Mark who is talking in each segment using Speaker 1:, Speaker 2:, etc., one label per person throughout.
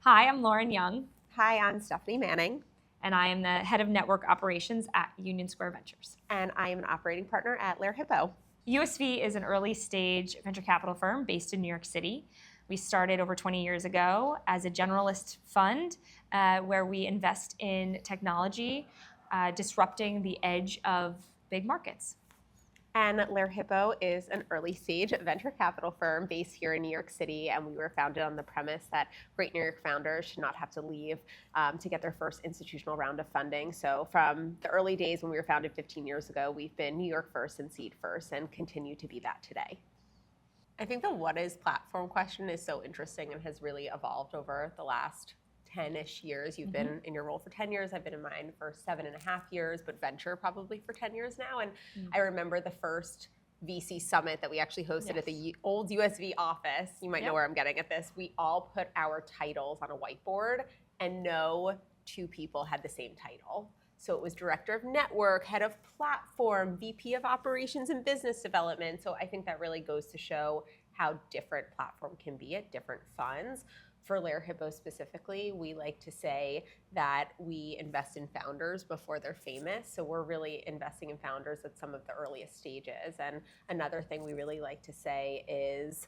Speaker 1: Hi, I'm Lauren Young,
Speaker 2: Hi, I'm Stephanie Manning,
Speaker 1: and I am the head of network operations at Union Square Ventures.
Speaker 2: and I am an operating partner at Lerer Hippeau.
Speaker 1: USV is an early stage venture capital firm based in New York City. We started over 20 years ago as a generalist fund where we invest in technology, disrupting the edge of big markets.
Speaker 2: And Lerer Hippeau is an early stage venture capital firm based here in New York City, and we were founded on the premise that great New York founders should not have to leave to get their first institutional round of funding. So from the early days when we were founded 15 years ago, we've been New York first and seed first and continue to be that today. I think the what is platform question is so interesting and has really evolved over the last 10-ish years. You've been in your role for 10 years. I've been in mine for 7.5 years, but venture probably for 10 years now. And I remember the first VC summit that we actually hosted at the old USV office. You might know where I'm getting at this. We all put our titles on a whiteboard, and no two people had the same title. So it was director of network, head of platform, VP of operations and business development. So I think that really goes to show how different platform can be at different funds. For Lerer Hippeau specifically, we like to say that we invest in founders before they're famous. So we're really investing in founders at some of the earliest stages. And another thing we really like to say is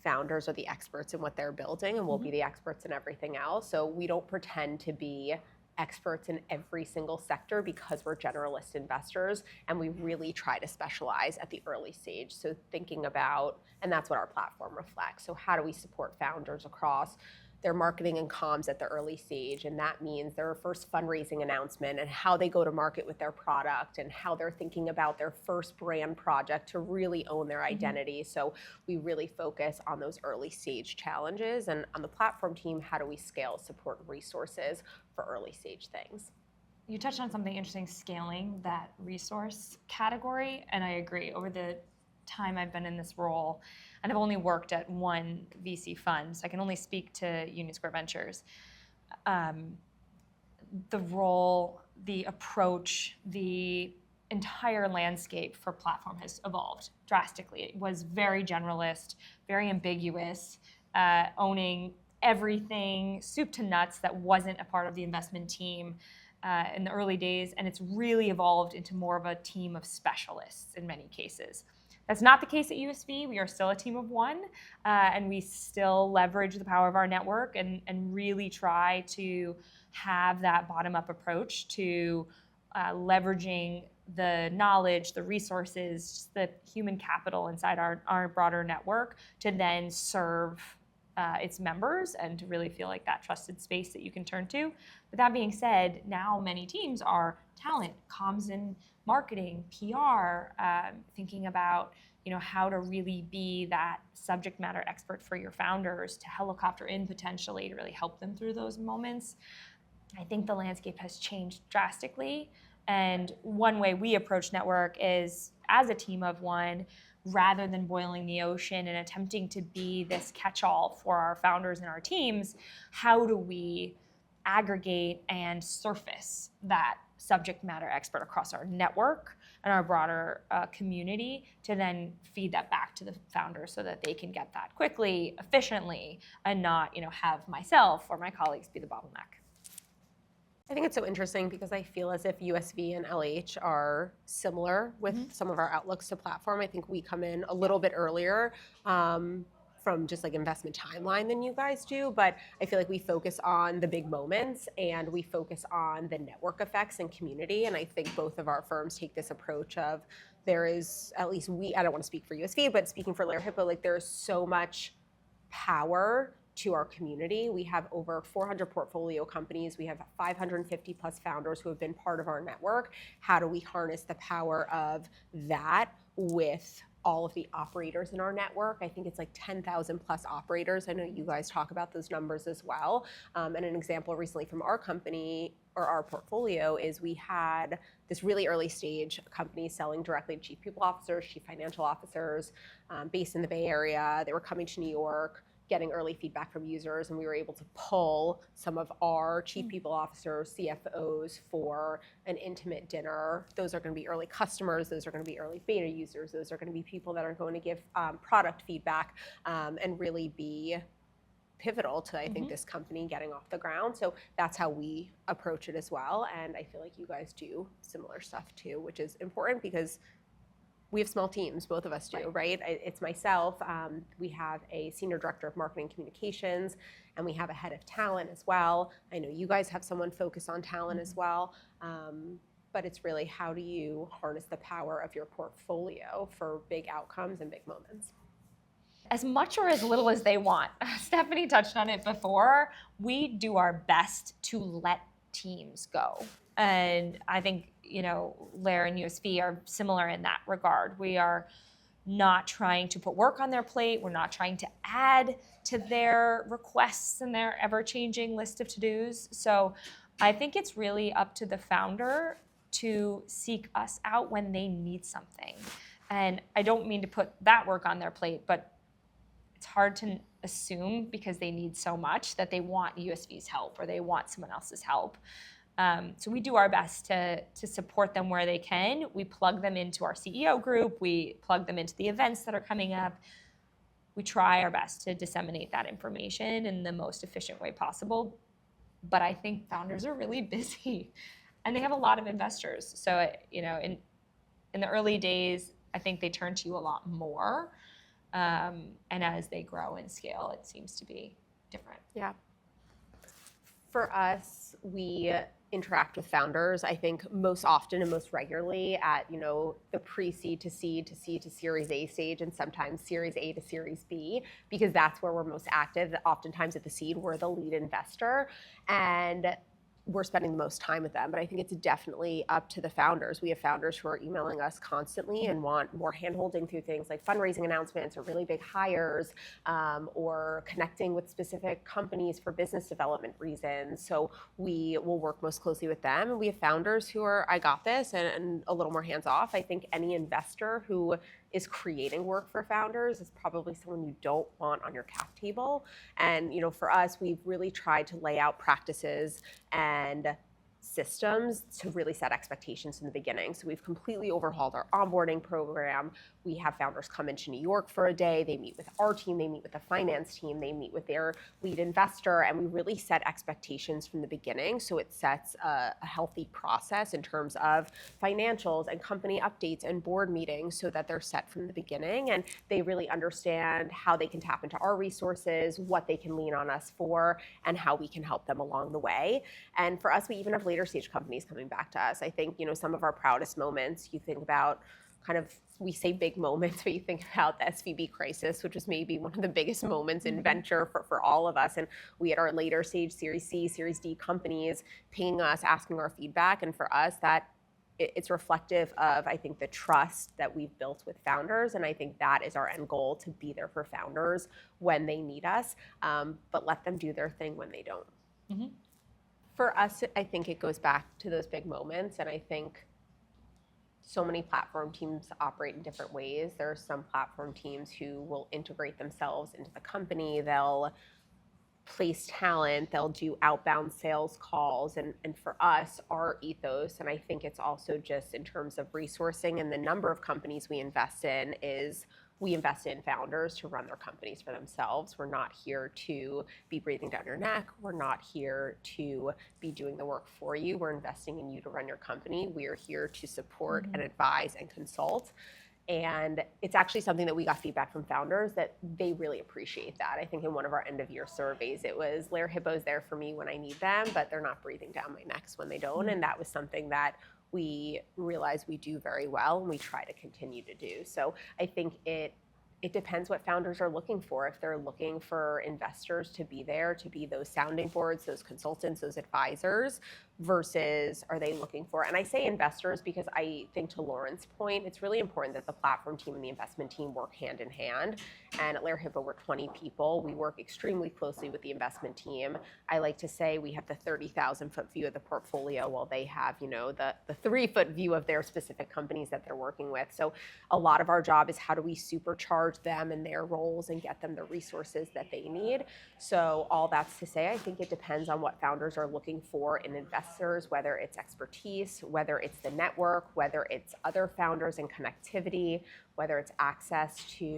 Speaker 2: founders are the experts in what they're building, and we'll be the experts in everything else. So we don't pretend to be experts in every single sector because we're generalist investors, and we really try to specialize at the early stage. So thinking about, and that's what our platform reflects. So how do we support founders across their marketing and comms at the early stage? And that means their first fundraising announcement and how they go to market with their product and how they're thinking about their first brand project to really own their identity. So we really focus on those early stage challenges. And on the platform team, how do we scale support resources for early stage things?
Speaker 1: You touched on something interesting, scaling that resource category, and I agree. Over the time I've been in this role, and I've only worked at one VC fund, so I can only speak to Union Square Ventures. The role, the approach, the entire landscape for platform has evolved drastically. It was very generalist, very ambiguous, owning everything, soup to nuts, that wasn't a part of the investment team in the early days, and it's really evolved into more of a team of specialists in many cases. That's not the case at USV. We are still a team of one, and we still leverage the power of our network and really try to have that bottom-up approach to leveraging the knowledge, the resources, the human capital inside our broader network to then serve its members and to really feel like that trusted space that you can turn to. With that being said, now many teams are talent, comms and marketing, PR, thinking about how to really be that subject matter expert for your founders, to helicopter in potentially to really help them through those moments. I think the landscape has changed drastically. And one way we approach network is as a team of one, rather than boiling the ocean and attempting to be this catch-all for our founders and our teams, how do we aggregate and surface that subject matter expert across our network and our broader community to then feed that back to the founders so that they can get that quickly, efficiently, and not have myself or my colleagues be the bottleneck.
Speaker 2: I think it's so interesting because I feel as if USV and LH are similar with some of our outlooks to platform. I think we come in a little bit earlier from just like investment timeline than you guys do, but I feel like we focus on the big moments and we focus on the network effects and community. And I think both of our firms take this approach of there is, at least I don't want to speak for USV, but speaking for Lerer Hippeau, like there's so much power to our community. We have over 400 portfolio companies. We have 550 plus founders who have been part of our network. How do we harness the power of that with all of the operators in our network? I think it's like 10,000 plus operators. I know you guys talk about those numbers as well. And an example recently from our company or our portfolio is we had this really early stage company selling directly to chief people officers, chief financial officers based in the Bay Area. They were coming to New York, getting early feedback from users, and we were able to pull some of our chief people officers, CFOs for an intimate dinner. Those are going to be early customers, those are going to be early beta users, those are going to be people that are going to give product feedback and really be pivotal to, I think, this company getting off the ground. So that's how we approach it as well. And I feel like you guys do similar stuff too, which is important because we have small teams, both of us do, right? It's myself. We have a senior director of marketing communications, and we have a head of talent as well. I know you guys have someone focused on talent as well. But it's really, how do you harness the power of your portfolio for big outcomes and big moments?
Speaker 1: As much or as little as they want. Stephanie touched on it before. We do our best to let teams go. And I think, Lerer and USV are similar in that regard. We are not trying to put work on their plate. We're not trying to add to their requests and their ever-changing list of to-dos. So I think it's really up to the founder to seek us out when they need something. And I don't mean to put that work on their plate, but it's hard to assume because they need so much that they want USV's help or they want someone else's help. So we do our best to support them where they can. We plug them into our CEO group. We plug them into the events that are coming up. We try our best to disseminate that information in the most efficient way possible. But I think founders are really busy and they have a lot of investors. So, in the early days, I think they turn to you a lot more. And as they grow and scale, it seems to be different.
Speaker 2: Yeah. For us, we interact with founders, I think, most often and most regularly at, the pre-seed to seed to seed to Series A stage, and sometimes Series A to Series B, because that's where we're most active. Oftentimes at the seed, we're the lead investor, and we're spending the most time with them. But I think it's definitely up to the founders. We have founders who are emailing us constantly and want more handholding through things like fundraising announcements or really big hires, or connecting with specific companies for business development reasons. So we will work most closely with them. And we have founders who are, I got this, and a little more hands off. I think any investor who is creating work for founders is probably someone you don't want on your cap table. And for us, we've really tried to lay out practices and systems to really set expectations from the beginning. So we've completely overhauled our onboarding program. We have founders come into New York for a day. They meet with our team. They meet with the finance team. They meet with their lead investor. And we really set expectations from the beginning. So it sets a healthy process in terms of financials and company updates and board meetings so that they're set from the beginning. And they really understand how they can tap into our resources, what they can lean on us for, and how we can help them along the way. And for us, we even have later stage companies coming back to us. I think, some of our proudest moments, you think about we say big moments, but you think about the SVB crisis, which was maybe one of the biggest moments in venture for all of us. And we had our later stage Series C, Series D companies pinging us, asking our feedback. And for us, it's reflective of, I think, the trust that we've built with founders. And I think that is our end goal, to be there for founders when they need us, but let them do their thing when they don't.
Speaker 1: Mm-hmm.
Speaker 2: For us, I think it goes back to those big moments. And I think so many platform teams operate in different ways. There are some platform teams who will integrate themselves into the company. They'll place talent. They'll do outbound sales calls. And for us, our ethos, and I think it's also just in terms of resourcing and the number of companies we invest in, is we invest in founders to run their companies for themselves. We're not here to be breathing down your neck. We're not here to be doing the work for you. We're investing in you to run your company. We are here to support and advise and consult. And it's actually something that we got feedback from founders that they really appreciate that. I think in one of our end of year surveys, it was, Lerer Hippeau's there for me when I need them, but they're not breathing down my necks when they don't. And that was something that we realize we do very well and we try to continue to do. So I think it depends what founders are looking for. If they're looking for investors to be there, to be those sounding boards, those consultants, those advisors, versus are they looking for, and I say investors because I think, to Lauren's point, it's really important that the platform team and the investment team work hand in hand. And at Lerer Hippeau, we're 20 people. We work extremely closely with the investment team. I like to say we have the 30,000-foot view of the portfolio while they have, the 3-foot view of their specific companies that they're working with. So a lot of our job is how do we supercharge them in their roles and get them the resources that they need. So all that's to say, I think it depends on what founders are looking for in investors, whether it's expertise, whether it's the network, whether it's other founders and connectivity, whether it's access to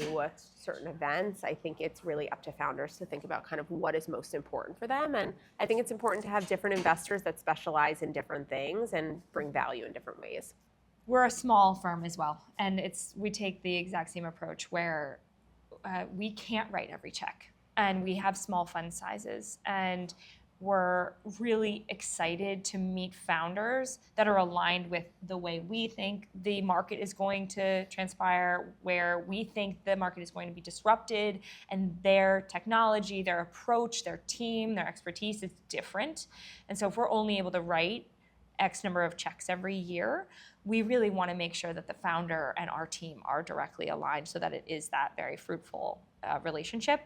Speaker 2: certain events. I think it's really up to founders to think about kind of what is most important for them. And I think it's important to have different investors that specialize in different things and bring value in different ways.
Speaker 1: We're a small firm as well, and we take the exact same approach where we can't write every check, and we have small fund sizes, and we're really excited to meet founders that are aligned with the way we think the market is going to transpire, where we think the market is going to be disrupted, and their technology, their approach, their team, their expertise is different. And so if we're only able to write X number of checks every year, we really want to make sure that the founder and our team are directly aligned so that it is that very fruitful relationship.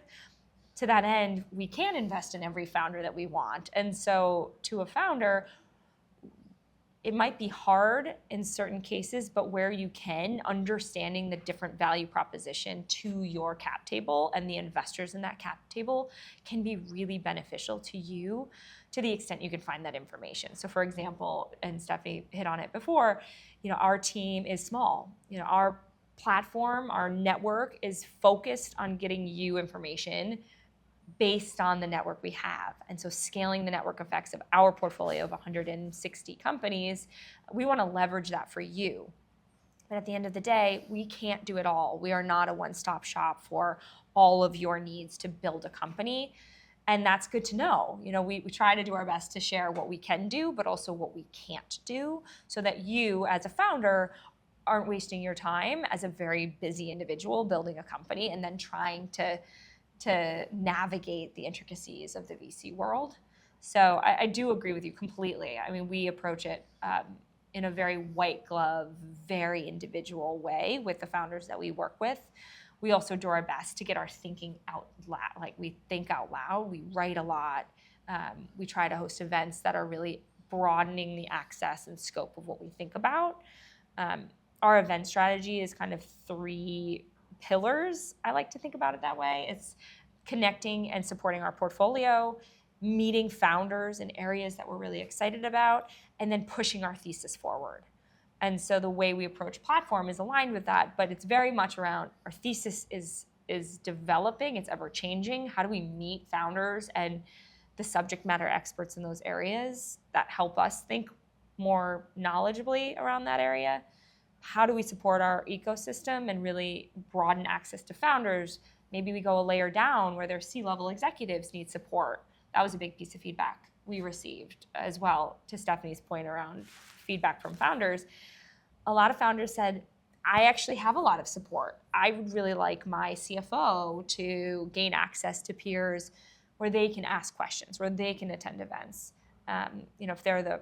Speaker 1: To that end, we can invest in every founder that we want. And so to a founder, it might be hard in certain cases, but where you can, understanding the different value proposition to your cap table and the investors in that cap table can be really beneficial to you to the extent you can find that information. So for example, and Stephanie hit on it before, our team is small. Our platform, our network is focused on getting you information based on the network we have. And so scaling the network effects of our portfolio of 160 companies, we want to leverage that for you. But at the end of the day, we can't do it all. We are not a one-stop shop for all of your needs to build a company. And that's good to know. We try to do our best to share what we can do, but also what we can't do, so that you, as a founder, aren't wasting your time as a very busy individual building a company and then trying to navigate the intricacies of the VC world. So I do agree with you completely. I mean, we approach it in a very white glove, very individual way with the founders that we work with. We also do our best to get our thinking out loud. Like, we think out loud, we write a lot. We try to host events that are really broadening the access and scope of what we think about. Our event strategy is kind of 3 pillars. I like to think about it that way. It's connecting and supporting our portfolio, meeting founders in areas that we're really excited about, and then pushing our thesis forward. And so the way we approach platform is aligned with that, but it's very much around our thesis is developing, it's ever changing. How do we meet founders and the subject matter experts in those areas that help us think more knowledgeably around that area? How do we support our ecosystem and really broaden access to founders? Maybe we go a layer down where their C-level executives need support. That was a big piece of feedback we received as well, to Stephanie's point around feedback from founders. A lot of founders said, I actually have a lot of support. I would really like my CFO to gain access to peers where they can ask questions, where they can attend events. If they're the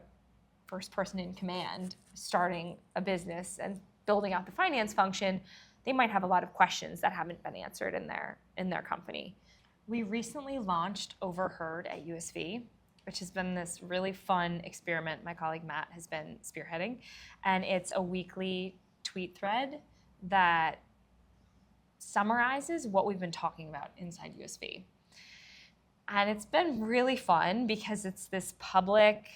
Speaker 1: first person in command starting a business and building out the finance function, they might have a lot of questions that haven't been answered in their company. We recently launched Overheard at USV, which has been this really fun experiment my colleague Matt has been spearheading. And it's a weekly tweet thread that summarizes what we've been talking about inside USV. And it's been really fun because it's this public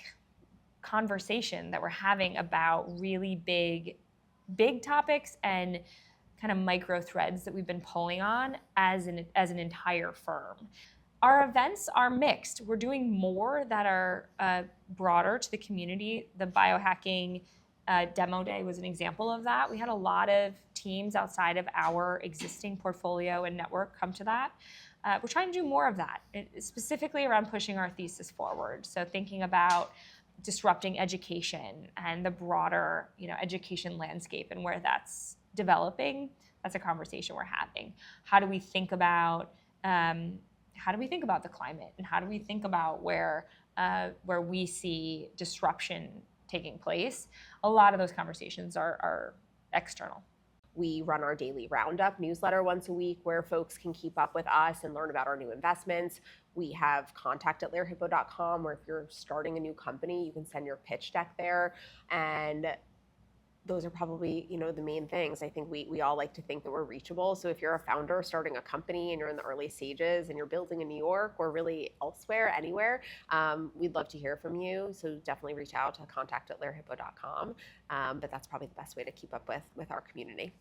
Speaker 1: conversation that we're having about really big topics and kind of micro threads that we've been pulling on as an entire firm. Our events are mixed. We're doing more that are broader to the community. The biohacking demo day was an example of that. We had a lot of teams outside of our existing portfolio and network come to that. We're trying to do more of that, specifically around pushing our thesis forward. So thinking about disrupting education and the broader, education landscape and where that's developing. That's a conversation we're having. How do we think about the climate, and how do we think about where we see disruption taking place? A lot of those conversations are external.
Speaker 2: We run our daily roundup newsletter once a week where folks can keep up with us and learn about our new investments. We have contact@lererhippeau.com, where if you're starting a new company, you can send your pitch deck there. And those are probably, the main things. I think we all like to think that we're reachable. So if you're a founder starting a company and you're in the early stages and you're building in New York or really elsewhere, anywhere, we'd love to hear from you. So definitely reach out to contact@lererhippeau.com. But that's probably the best way to keep up with our community.